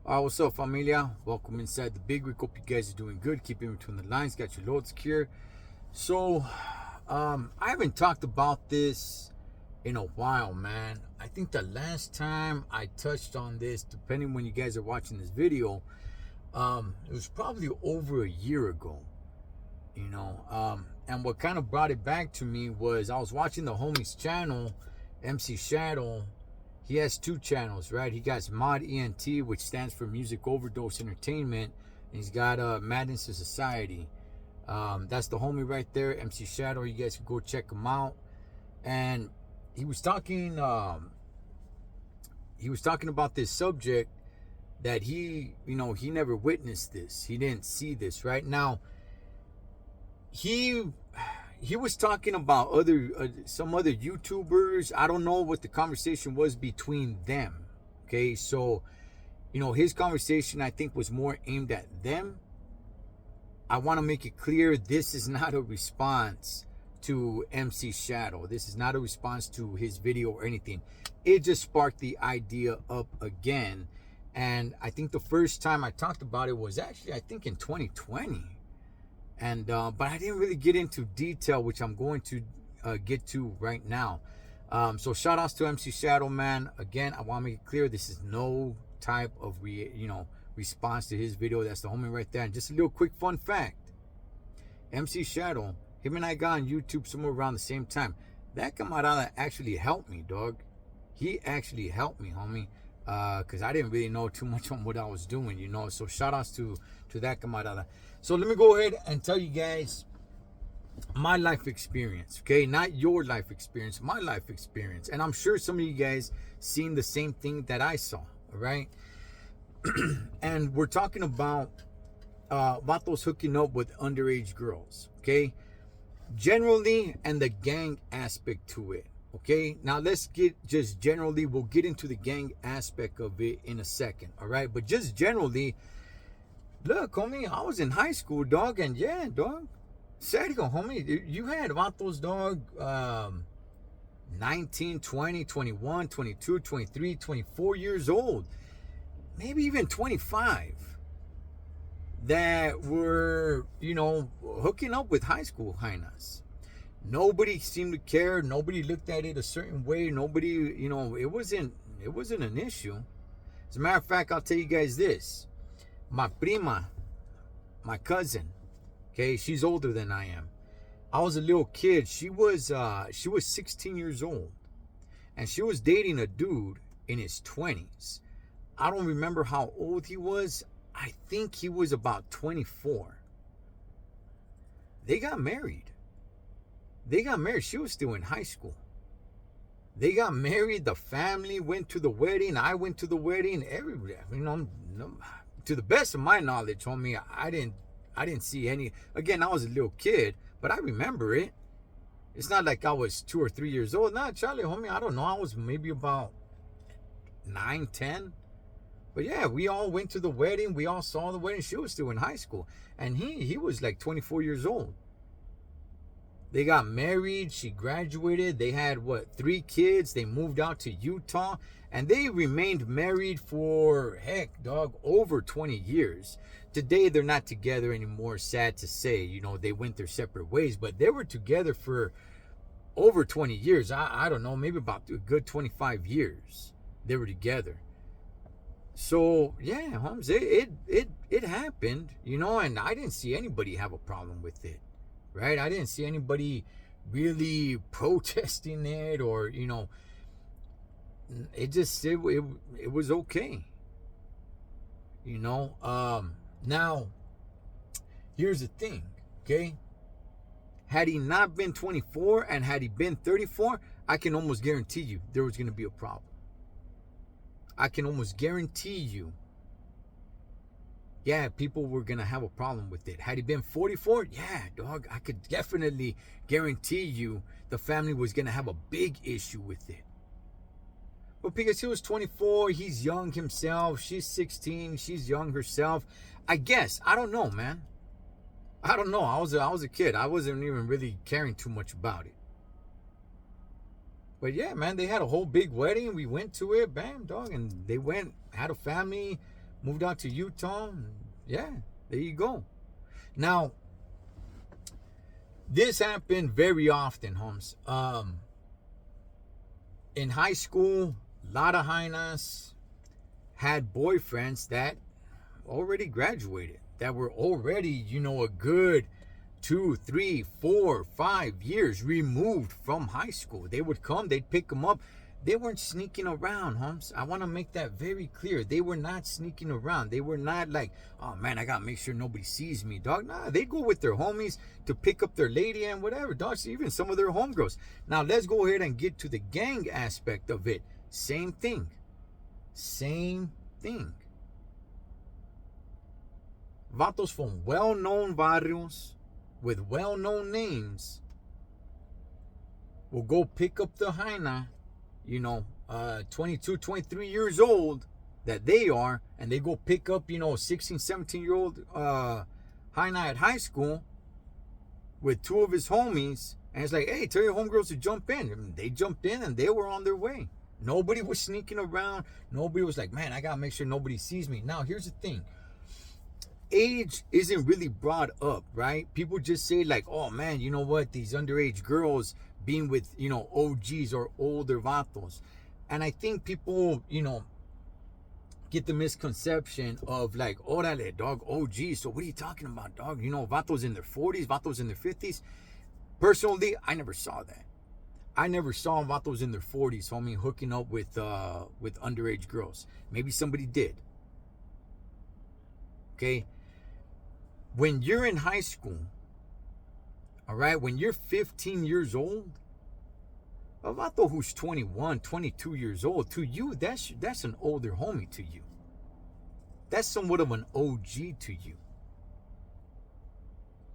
What's up, familia? Welcome inside the big rig. Hope you guys are doing good. Keep in between the lines. Got your load secure. So, I haven't talked about this in a while, man. I think the last time I touched on this, depending when you guys are watching this video, it was probably over a year ago. And what kind of brought it back to me was I was watching the homie's channel, MC Shadow. He has two channels, right? He got Mod ENT, which stands for Music Overdose Entertainment, and he's got Madness to Society. That's the homie right there, MC Shadow. You guys can go check him out. And he was talking about this subject that he never witnessed this. He didn't see this, right? Now, he was talking about some other YouTubers. I don't know what the conversation was between them. Okay, so his conversation I think was more aimed at them. I want to make it clear this is not a response to MC Shadow. This is not a response to his video or anything. It just sparked the idea up again. And I think the first time I talked about it was actually I think in 2020. And but I didn't really get into detail, which I'm going to get to right now. So shout outs to MC Shadow, man. Again, I want to make it clear this is no type of response to his video. That's the homie right there. And just a little quick fun fact: MC Shadow, him and I got on YouTube somewhere around the same time. That camarada actually helped me, dog. He actually helped me, homie. Because I didn't really know too much on what I was doing, So shout outs to that camarada. So let me go ahead and tell you guys my life experience, okay? Not your life experience, my life experience. And I'm sure some of you guys seen the same thing that I saw, all right? And we're talking about Vatos hooking up with underage girls, okay? Generally, and the gang aspect to it. Okay, now let's get just generally, we'll get into the gang aspect of it in a second, all right? But just generally, look, homie, I was in high school, dog, and yeah, dog, serio, homie, you had Vatos, dog, 19, 20, 21, 22, 23, 24 years old, maybe even 25, that were, hooking up with high school hyenas. Nobody seemed to care. Nobody looked at it a certain way. Nobody, it wasn't an issue. As a matter of fact, I'll tell you guys this. My prima, my cousin, okay, she's older than I am. I was a little kid. She was 16 years old. And she was dating a dude in his 20s. I don't remember how old he was. I think he was about 24. They got married. She was still in high school. They got married. The family went to the wedding. I went to the wedding. Everybody, to the best of my knowledge, homie, I didn't see any. Again, I was a little kid, but I remember it. It's not like I was 2 or 3 years old. Nah, Charlie, homie, I don't know. I was maybe about 9, 10. But yeah, we all went to the wedding. We all saw the wedding. She was still in high school, and he was like 24 years old. They got married. She graduated. They had, 3 kids. They moved out to Utah. And they remained married for, heck, dog, over 20 years. Today, they're not together anymore, sad to say. They went their separate ways. But they were together for over 20 years. I don't know, maybe about a good 25 years they were together. So, yeah, Holmes, it happened, and I didn't see anybody have a problem with it. Right? I didn't see anybody really protesting it or, it just, it was okay. Now, here's the thing, okay? Had he not been 24 and had he been 34, I can almost guarantee you there was going to be a problem. I can almost guarantee you, yeah, people were going to have a problem with it. Had he been 44, yeah, dog, I could definitely guarantee you the family was going to have a big issue with it. But because he was 24, he's young himself. She's 16, she's young herself. I guess, I don't know, man. I don't know. I was a kid. I wasn't even really caring too much about it. But yeah, man, they had a whole big wedding. We went to it, bam, dog, and they went, had a family, moved out to Utah. And yeah, there you go. Now, this happened very often, Holmes. In high school, a lot of hyenas had boyfriends that already graduated, that were already, a good 2, 3, 4, 5 years removed from high school. They would come, they'd pick them up. They weren't sneaking around, Holmes. I want to make that very clear. They were not sneaking around. They were not like, oh man, I got to make sure nobody sees me, dog. Nah, they go with their homies to pick up their lady and whatever, dog. So even some of their homegirls. Now, let's go ahead and get to the gang aspect of it. Same thing. Same thing. Vatos from well-known barrios with well-known names will go pick up the hyena, 22, 23 years old that they are, and they go pick up, 16, 17-year-old hyena at high school with two of his homies, and it's like, hey, tell your homegirls to jump in. And they jumped in and they were on their way. Nobody was sneaking around. Nobody was like, man, I gotta make sure nobody sees me. Now, here's the thing. Age isn't really brought up, right? People just say like, oh man, you know what? These underage girls being with, OGs or older vatos. And I think people, get the misconception of like, orale, dog, OGs. So what are you talking about, dog? Vatos in their 40s, vatos in their 50s. Personally, I never saw that. I never saw vatos in their 40s, homie, hooking up with underage girls. Maybe somebody did. Okay? When you're in high school, all right, when you're 15 years old, a vato who's 21, 22 years old, to you, that's an older homie to you. That's somewhat of an OG to you.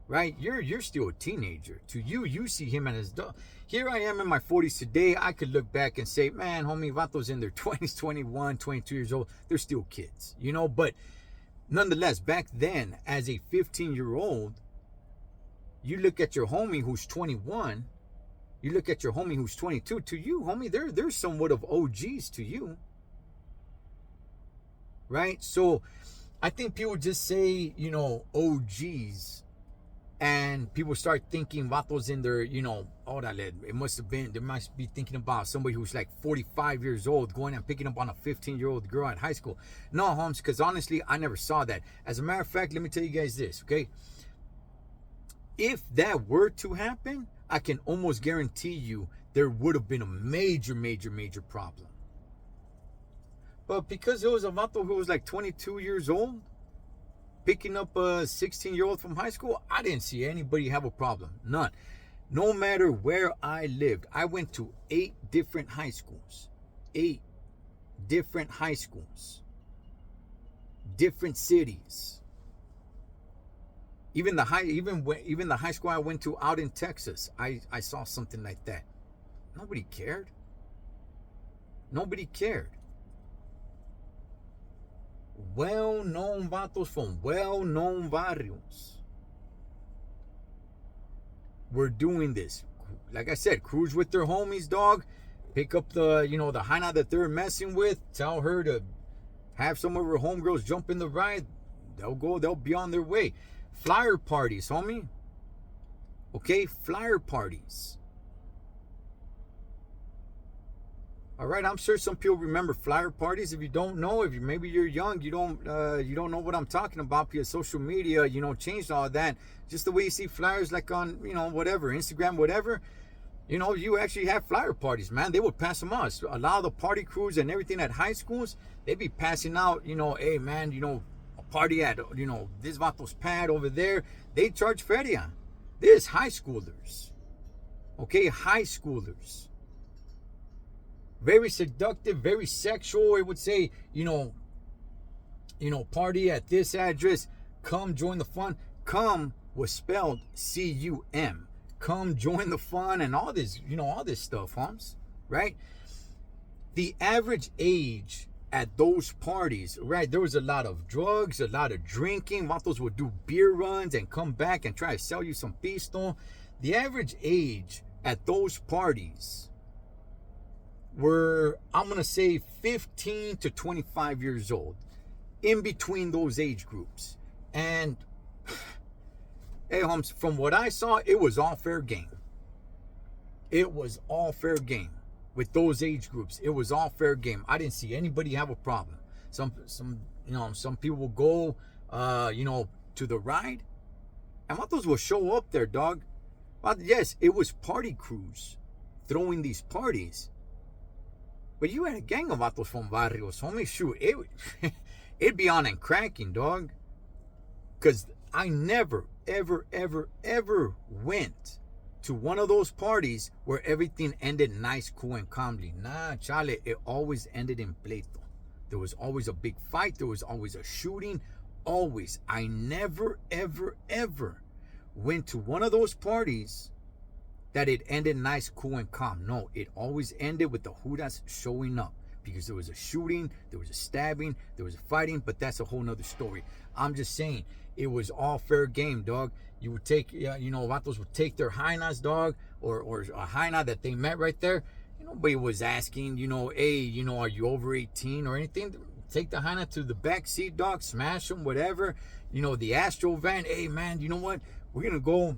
Right? You're still a teenager. To you, you see him as dog. Here I am in my 40s today. I could look back and say, man, homie, vatos in their 20s, 21, 22 years old, they're still kids, but nonetheless, back then, as a 15-year-old, you look at your homie who's 21, you look at your homie who's 22, to you, homie, they're somewhat of OGs to you. Right? So I think people just say, OGs, and people start thinking vatos in their, it must have been, they must be thinking about somebody who's like 45 years old going and picking up on a 15-year-old girl at high school. No, Holmes, because honestly, I never saw that. As a matter of fact, let me tell you guys this, okay? If that were to happen, I can almost guarantee you there would have been a major, major, major problem. But because it was a vato who was like 22 years old, picking up a 16-year-old from high school, I didn't see anybody have a problem. None. No matter where I lived, I went to 8 different high schools. 8 different high schools. Different cities. Even the high school I went to out in Texas, I saw something like that. Nobody cared. Nobody cared. Well-known vatos from well-known barrios. We're doing this. Like I said, cruise with their homies, dog. Pick up the, the hyena that they're messing with. Tell her to have some of her homegirls jump in the ride. They'll be on their way. Flyer parties, homie. Okay, flyer parties. All right, I'm sure some people remember flyer parties. If you don't know, maybe you're young, you don't know what I'm talking about because social media, changed all that. Just the way you see flyers like on, whatever, Instagram, whatever. You actually have flyer parties, man. They would pass them out. So a lot of the party crews and everything at high schools, they'd be passing out, hey, man, a party at, this Vatos pad over there. They charge feria. This high schoolers. Okay, high schoolers. Very seductive, very sexual. It would say, party at this address. Come join the fun. Come was spelled C-U-M. Come join the fun and all this, all this stuff, Holmes. Right? The average age at those parties, right? There was a lot of drugs, a lot of drinking. Vatos would do beer runs and come back and try to sell you some pisto. The average age at those parties were, I'm going to say 15 to 25 years old. in between those age groups. And hey, Holmes, from what I saw, it was all fair game. It was all fair game with those age groups. It was all fair game. I didn't see anybody have a problem. Some people will go, to the ride, and Vatos will show up there, dog. Well, yes, it was party crews throwing these parties, but you had a gang of Vatos from barrios, homie. Shoot, it'd be on and cracking, dog. Because I never, ever, ever, ever went to one of those parties where everything ended nice, cool, and calmly. Nah, chale, it always ended in pleito. There was always a big fight. There was always a shooting. Always. I never, ever, ever went to one of those parties that it ended nice, cool, and calm. No, it always ended with the Judas showing up. Because there was a shooting, there was a stabbing, there was a fighting, but that's a whole nother story. I'm just saying, it was all fair game, dog. You would take, Vatos would take their hyenas, dog, or a hyena that they met right there. Nobody was asking, hey, are you over 18 or anything? Take the hyena to the back seat, dog, smash them, whatever. The Astro van, hey, man, you know what? We're going to go,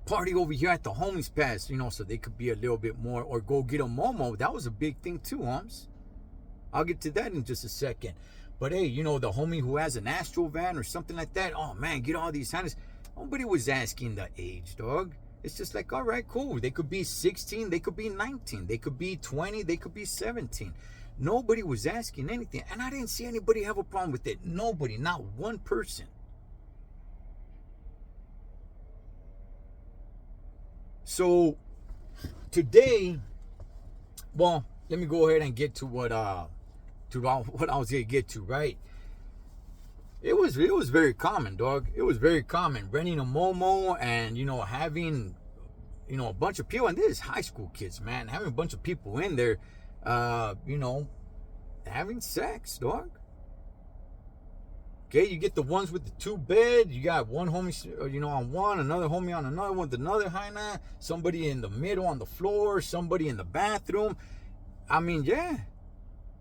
party over here at the homies pass, so they could be a little bit more, or go get a Momo. That was a big thing too, Holmes. I'll get to that in just a second. But hey, the homie who has an Astro van or something like that, oh man, get all these hyenas. Nobody was asking the age, dog. It's just like, all right, cool. They could be 16, they could be 19, they could be 20, they could be 17. Nobody was asking anything. And I didn't see anybody have a problem with it. Nobody, not one person. So today, well, let me go ahead and get to what I was gonna get to, right? It was very common, dog. It was very common renting a Momo and having a bunch of people, and this is high school kids, man, having a bunch of people in there, having sex, dog. Okay, you get the ones with the 2 bed. You got one homie, on one, another homie on another one with another hyena, somebody in the middle on the floor, somebody in the bathroom. I mean, yeah,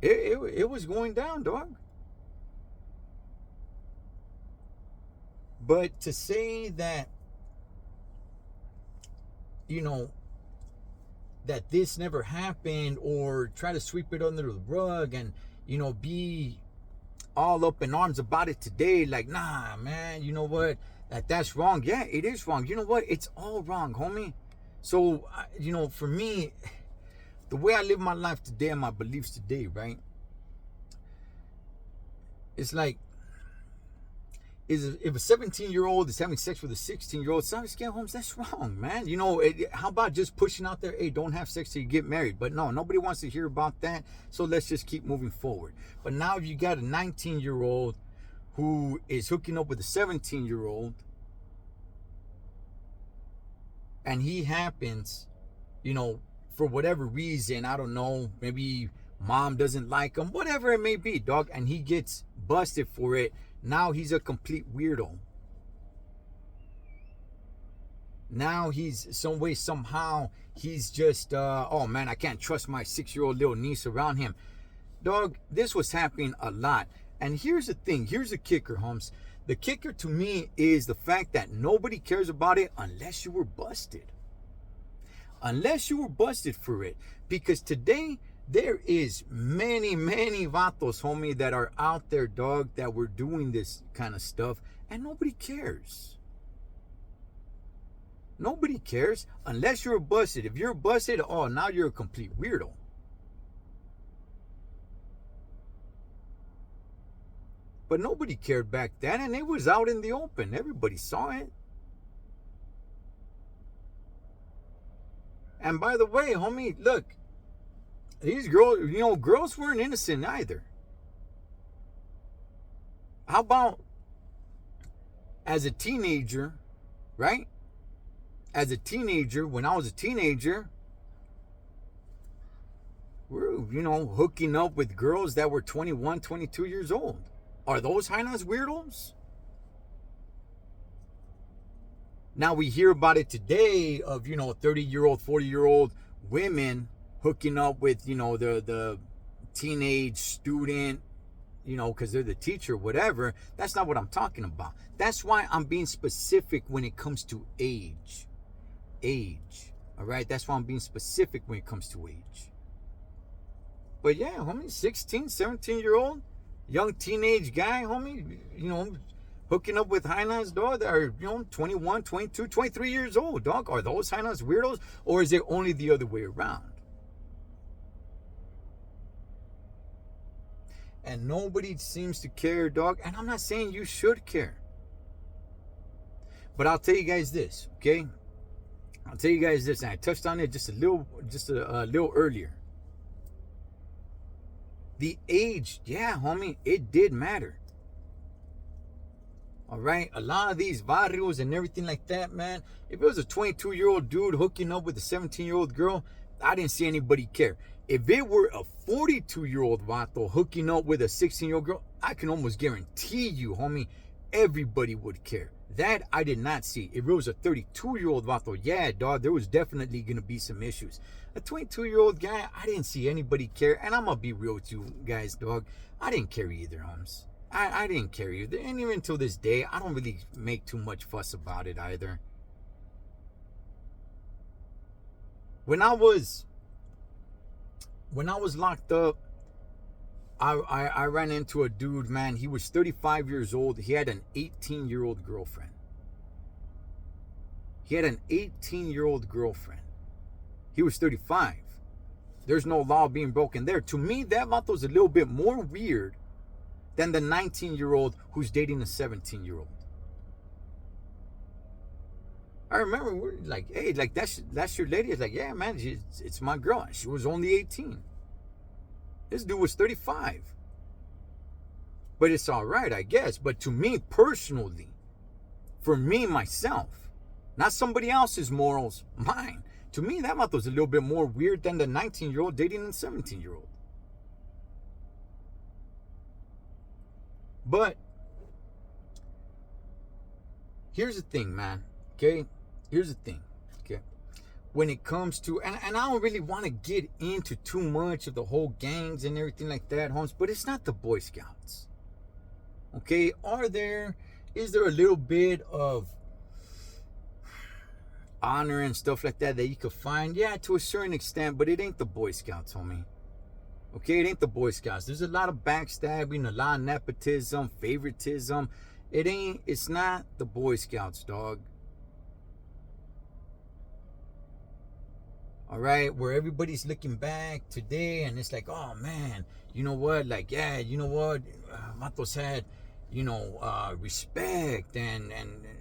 it was going down, dog. But to say that, that this never happened, or try to sweep it under the rug and, be all up in arms about it today, like, nah, man, you know what, that's wrong. Yeah, it is wrong. You know what? It's all wrong, homie. So, for me, the way I live my life today and my beliefs today, right? It's like, if a 17-year-old is having sex with a 16-year-old, sorry, Scale Holmes, that's wrong, man. How about just pushing out there, hey, don't have sex till you get married? But no, nobody wants to hear about that. So let's just keep moving forward. But now if you got a 19-year-old who is hooking up with a 17-year-old, and he happens, for whatever reason, I don't know, maybe mom doesn't like him, whatever it may be, dog, and he gets busted for it. Now he's a complete weirdo. Now he's somehow he's just, oh man, I can't trust my 6-year-old little niece around him. Dog, this was happening a lot. And here's the thing, here's the kicker, Holmes. The kicker to me is the fact that nobody cares about it unless you were busted. Unless you were busted for it. Because today, there is many, many Vatos, homie, that are out there, dog, that were doing this kind of stuff, and nobody cares. Nobody cares unless you're busted. If you're busted, oh, now you're a complete weirdo. But nobody cared back then, and it was out in the open. Everybody saw it. And by the way, homie, look, these girls, girls weren't innocent either. How about as a teenager, right? As a teenager, when I was a teenager, we're, hooking up with girls that were 21, 22 years old. Are those hyenas weirdos? Now we hear about it today of, 30-year-old, 40-year-old women hooking up with, the teenage student, because they're the teacher, whatever. That's not what I'm talking about. That's why I'm being specific when it comes to age. All right? That's why I'm being specific when it comes to age. But yeah, homie, 16, 17-year-old, young teenage guy, homie, hooking up with Highlands, dog, that are, 21, 22, 23 years old, dog. Are those Highlands weirdos, or is it only the other way around? And nobody seems to care, dog. And I'm not saying you should care. But I'll tell you guys this, okay? I'll tell you guys this, and I touched on it just a little earlier. The age, yeah, homie, it did matter. All right, a lot of these barrios and everything like that, man. If it was a 22-year-old dude hooking up with a 17-year-old girl, I didn't see anybody care. If it were a 42-year-old vato hooking up with a 16-year-old girl, I can almost guarantee you, homie, everybody would care. That I did not see. If it was a 32-year-old vato, yeah, dog, there was definitely going to be some issues. A 22-year-old guy, I didn't see anybody care. And I'm going to be real with you guys, dog. I didn't care either, homes. I didn't care either. And even until this day, I don't really make too much fuss about it either. When I was locked up, I ran into a dude, man. He was 35 years old. He had an 18-year-old girlfriend. He was 35. There's no law being broken there. To me, that vato's a little bit more weird than the 19-year-old who's dating a 17-year-old. I remember we're like, hey, like that's your lady. It's like, yeah, man, it's my girl. She was only 18. This dude was 35. But it's all right, I guess. But to me personally, for me, myself, not somebody else's morals, mine. To me, that vato was a little bit more weird than the 19-year-old dating a 17-year-old. But here's the thing, man. Okay? Here's the thing. Okay? When it comes to, and I don't really want to get into too much of the whole gangs and everything like that, Holmes, but it's not the Boy Scouts. Okay? Is there a little bit of honor and stuff like that you could find? Yeah, to a certain extent, but it ain't the Boy Scouts, homie. Okay, it ain't the Boy Scouts. There's a lot of backstabbing, a lot of nepotism, favoritism. It's not the Boy Scouts, dog. All right, where everybody's looking back today and it's like, oh man, you know what? Like, yeah, you know what? Vatos had, respect and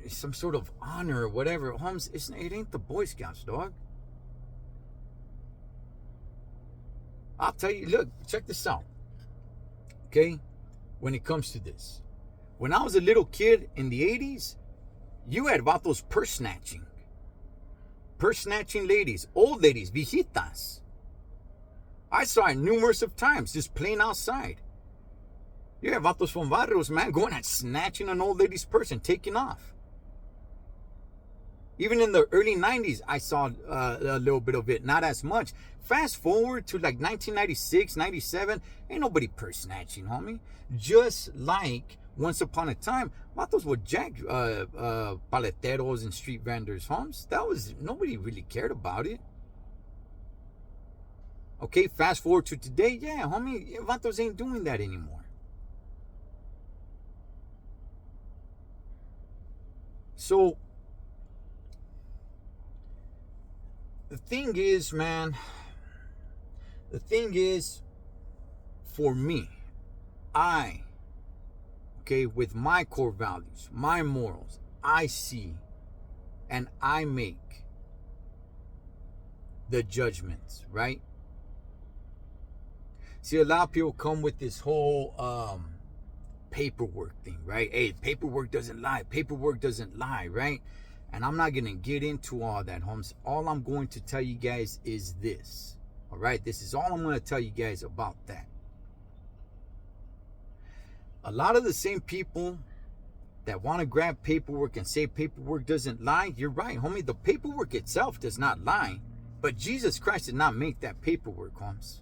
some sort of honor or whatever. Holmes, it ain't the Boy Scouts, dog. I'll tell you, look, check this out. Okay? When it comes to this. When I was a little kid in the 80s, you had vatos purse snatching. Purse snatching ladies, old ladies, viejitas. I saw it numerous of times, just playing outside. You have vatos from barrios, man, going and snatching an old lady's purse and taking off. Even in the early 90s, I saw a little bit of it, not as much. Fast forward to like 1996, 97, ain't nobody purse snatching, homie. Just like once upon a time, vatos would jack paleteros and street vendors, homes. Nobody really cared about it. Okay, fast forward to today, yeah, homie, vatos ain't doing that anymore. So, the thing is, man, for me, with my core values, my morals, I see and I make the judgments, right? See, a lot of people come with this whole paperwork thing, right? Hey, paperwork doesn't lie, right? And I'm not going to get into all that, Holmes. All I'm going to tell you guys is this. All right? This is all I'm going to tell you guys about that. A lot of the same people that want to grab paperwork and say paperwork doesn't lie, you're right, homie. The paperwork itself does not lie. But Jesus Christ did not make that paperwork, Holmes.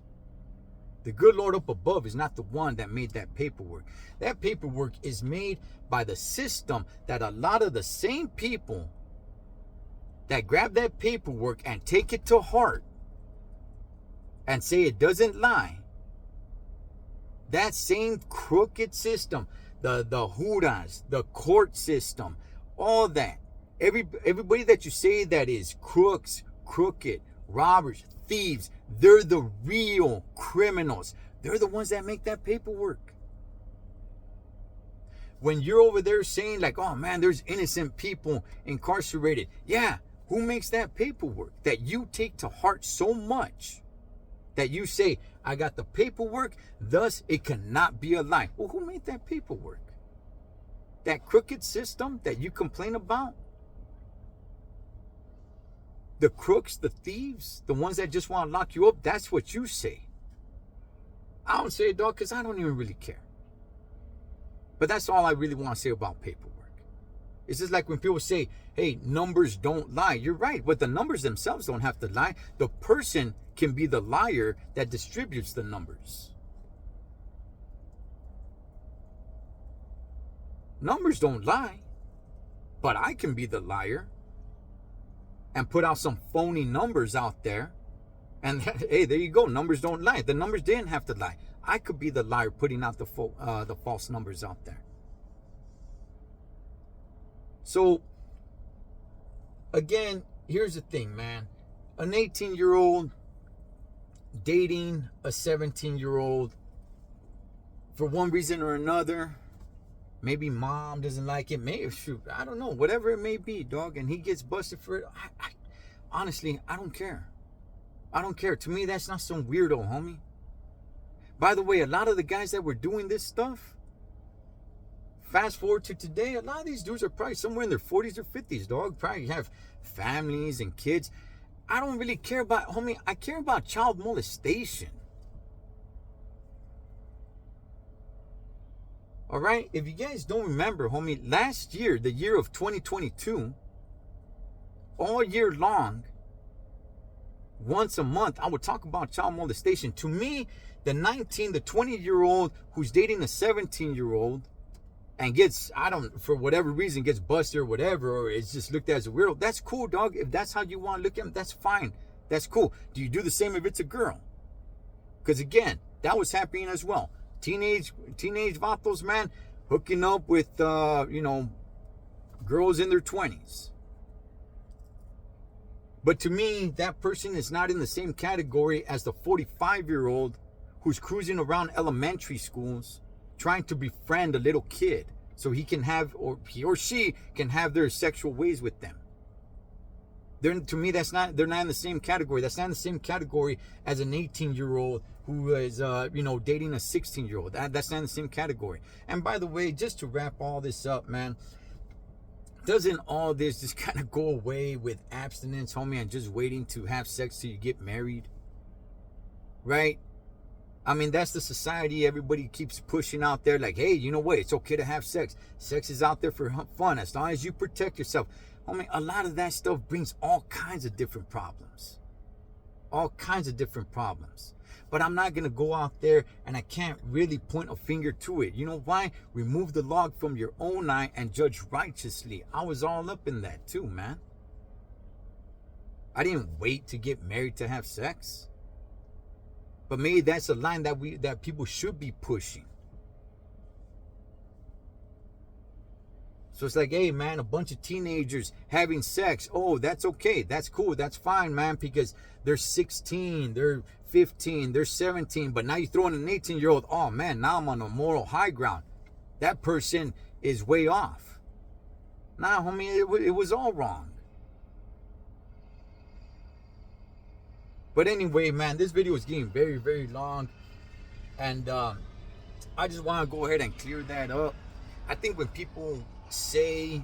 The good Lord up above is not the one that made that paperwork. That paperwork is made by the system that a lot of the same people that grab that paperwork and take it to heart and say it doesn't lie. That same crooked system, the juras, the court system, all that. Everybody that you say that is crooks, crooked, robbers, thieves, they're the real criminals. They're the ones that make that paperwork. When you're over there saying like, oh man, there's innocent people incarcerated. Yeah, who makes that paperwork that you take to heart so much that you say, I got the paperwork, thus it cannot be a lie? Well, who made that paperwork? That crooked system that you complain about? The crooks, the thieves, the ones that just want to lock you up, that's what you say. I don't say it, dog, because I don't even really care. But that's all I really want to say about paperwork. It's just like when people say, hey, numbers don't lie. You're right, but the numbers themselves don't have to lie. The person can be the liar that distributes the numbers. Numbers don't lie, but I can be the liar and put out some phony numbers out there. And hey, there you go. Numbers don't lie. The numbers didn't have to lie. I could be the liar putting out the false numbers out there. So, again, here's the thing, man. An 18-year-old dating a 17-year-old for one reason or another. Maybe mom doesn't like it. Maybe, shoot, I don't know. Whatever it may be, dog. And he gets busted for it. Honestly, I don't care. I don't care. To me, that's not some weirdo, homie. By the way, a lot of the guys that were doing this stuff, fast forward to today, a lot of these dudes are probably somewhere in their 40s or 50s, dog. Probably have families and kids. I don't really care about, homie, I care about child molestation. All right? If you guys don't remember, homie, last year, the year of 2022, all year long, once a month, I would talk about child molestation. To me, the 20-year-old who's dating a 17-year-old and gets, for whatever reason, gets busted or whatever, or it's just looked at as a weirdo, that's cool, dog. If that's how you want to look at him, that's fine. That's cool. Do you do the same if it's a girl? Because again, that was happening as well. Teenage vatos, man, hooking up with, girls in their 20s. But to me, that person is not in the same category as the 45-year-old who's cruising around elementary schools trying to befriend a little kid so he can have, or he or she can have their sexual ways with them. To me, they're not in the same category. That's not in the same category as an 18-year-old who is, dating a 16-year-old. That's not in the same category. And by the way, just to wrap all this up, man, doesn't all this just kind of go away with abstinence, homie, and just waiting to have sex till you get married? Right? I mean, that's the society everybody keeps pushing out there. Like, hey, you know what? It's okay to have sex. Sex is out there for fun as long as you protect yourself. Homie, a lot of that stuff brings all kinds of different problems. All kinds of different problems. But I'm not going to go out there and I can't really point a finger to it. You know why? Remove the log from your own eye and judge righteously. I was all up in that too, man. I didn't wait to get married to have sex. But maybe that's a line that people should be pushing. So it's like, hey, man, a bunch of teenagers having sex. Oh, that's okay. That's cool. That's fine, man, because they're 16, they're 15, they're 17. But now you throw in an 18-year-old. Oh, man, now I'm on a moral high ground. That person is way off. Nah, homie, it was all wrong. But anyway, man, this video is getting very, very long. And I just want to go ahead and clear that up. I think when people say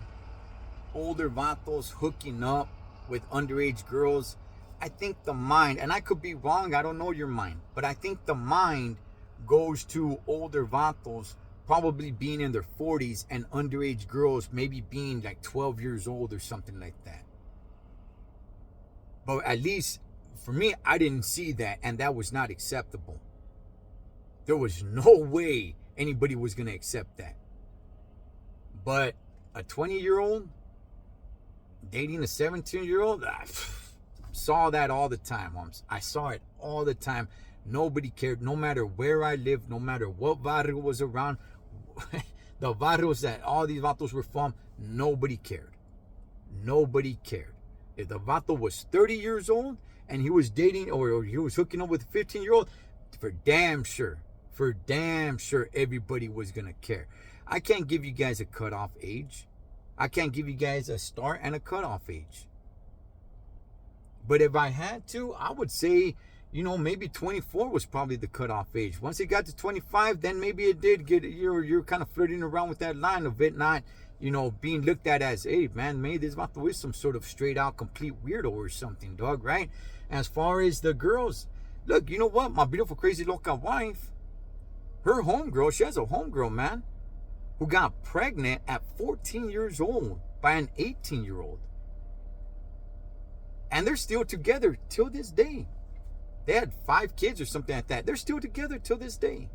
older vatos hooking up with underage girls, I think the mind, and I could be wrong, I don't know your mind, but I think the mind goes to older vatos probably being in their 40s and underage girls maybe being like 12 years old or something like that. But at least for me, I didn't see that, and that was not acceptable. There was no way anybody was going to accept that. But a 20-year-old dating a 17-year-old, I saw that all the time, moms. I saw it all the time. Nobody cared, no matter where I lived, no matter what barrio was around. The barrios that all these vatos were from, nobody cared. Nobody cared. If the vato was 30 years old and he was dating or he was hooking up with a 15-year-old, for damn sure, everybody was going to care. I can't give you guys a cutoff age. I can't give you guys a start and a cutoff age. But if I had to, I would say, maybe 24 was probably the cutoff age. Once it got to 25, then maybe it did get, you're kind of flirting around with that line of it not, being looked at as, hey, man, maybe this vato is some sort of straight out complete weirdo or something, dog, right? As far as the girls, look, you know what? My beautiful, crazy, loca wife, her homegirl, she has a homegirl, man, who got pregnant at 14 years old by an 18-year-old. And they're still together till this day. They had 5 kids or something like that. They're still together till this day.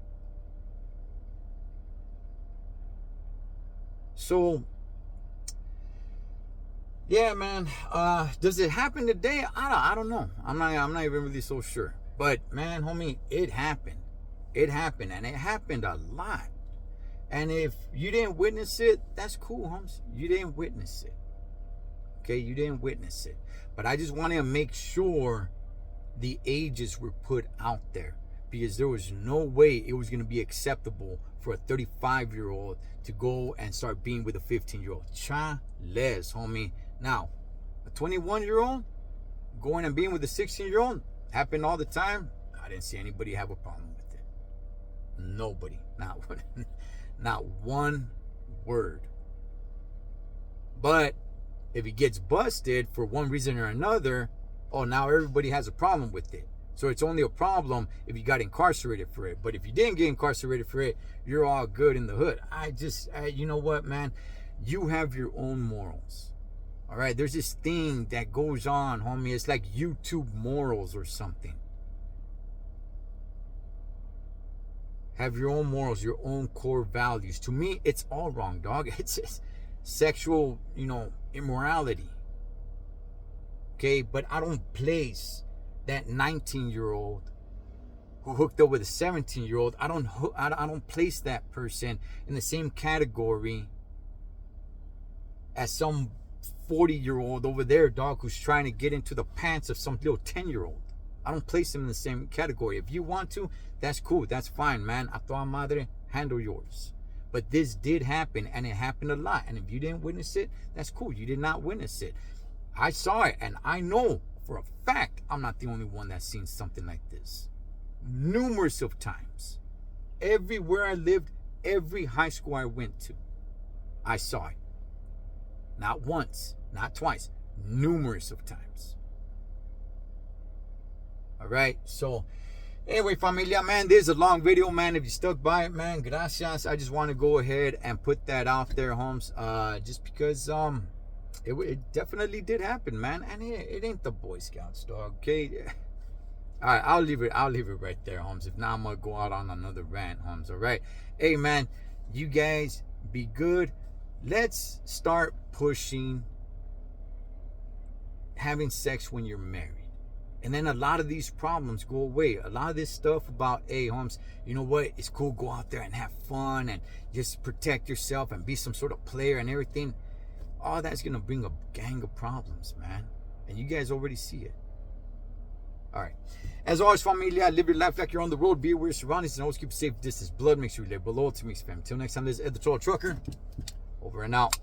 So, yeah, man. Does it happen today? I don't know. I'm not even really so sure. But man, homie, it happened. It happened, and it happened a lot. And if you didn't witness it, that's cool, homes. You didn't witness it. Okay, you didn't witness it. But I just wanted to make sure the ages were put out there, because there was no way it was going to be acceptable for a 35-year-old to go and start being with a 15-year-old. Chales, homie. Now, a 21-year-old going and being with a 16-year-old happened all the time. I didn't see anybody have a problem with it. Nobody. Not one word. But if he gets busted for one reason or another, oh, now everybody has a problem with it. So it's only a problem if you got incarcerated for it. But if you didn't get incarcerated for it, you're all good in the hood. You know what, man? You have your own morals. All right? There's this thing that goes on, homie. It's like YouTube morals or something. Have your own morals, your own core values. To me, it's all wrong, dog. It's just sexual, immorality. Okay, but I don't place that 19-year-old who hooked up with a 17-year-old. I don't place that person in the same category as some 40-year-old over there, dog, who's trying to get into the pants of some little 10-year-old. I don't place them in the same category. If you want to, that's cool. That's fine, man. A toda madre, handle yours. But this did happen, and it happened a lot. And if you didn't witness it, that's cool. You did not witness it. I saw it, and I know for a fact I'm not the only one that's seen something like this. Numerous of times. Everywhere I lived, every high school I went to, I saw it. Not once, not twice, numerous of times. All right, so anyway, familia, man, this is a long video, man. If you stuck by it, man, gracias. I just want to go ahead and put that out there, Holmes, just because it definitely did happen, man, and it ain't the Boy Scouts, dog. Okay, all right, I'll leave it right there, Holmes. If not, I'm gonna go out on another rant, Holmes. All right, hey, man, you guys be good. Let's start pushing having sex when you're married. And then a lot of these problems go away. A lot of this stuff about, hey, Holmes, you know what? It's cool. Go out there and have fun and just protect yourself and be some sort of player and everything. All that's going to bring a gang of problems, man. And you guys already see it. All right. As always, familia, live your life like you're on the road. Be aware of your surroundings and always keep a safe distance. Blood makes you live below to me, fam. Until next time, this is Ed the Total Trucker. Over and out.